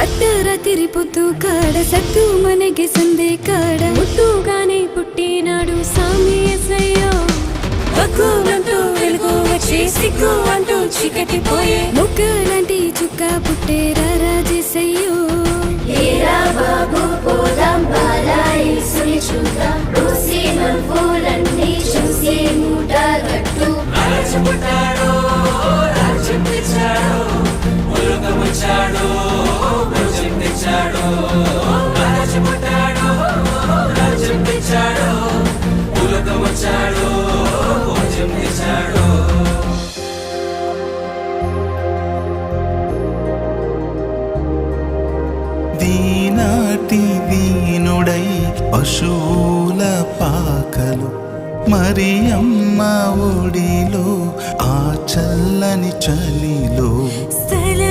అర్ధరాత్రి పొద్దు కాడ సత్తు మనకి సందే కాడ ముట్టుగానే పుట్టినాడు సామి ఎసయ్యో భక్కులంటూ వెలుగు వచ్చి సిగ్గు అంటూ చీకటి పోయే ముక్కలాంటి చుక్క పుట్టే రాజేసయ్యో ఏరా బాబు పోదాం బాలాయేసుని చూద్దాం రోజీ నవ్వులన్నీ చూసి మూట గట్టు రాజ్యం పుట్టాడు రాజ్యం తెచ్చాడు ఉలగం వచ్చాడు భుజం తెచ్చాడు రాజ్యం పుట్టాడు రాజ్యం తెచ్చాడు ఉలగం వచ్చాడు భుజం తెచ్చాడు దీనాటి దీనుడై పశువుల పాకలు మరియమ్మ ఒడిలో ఆ చల్లని చలిలో స్థల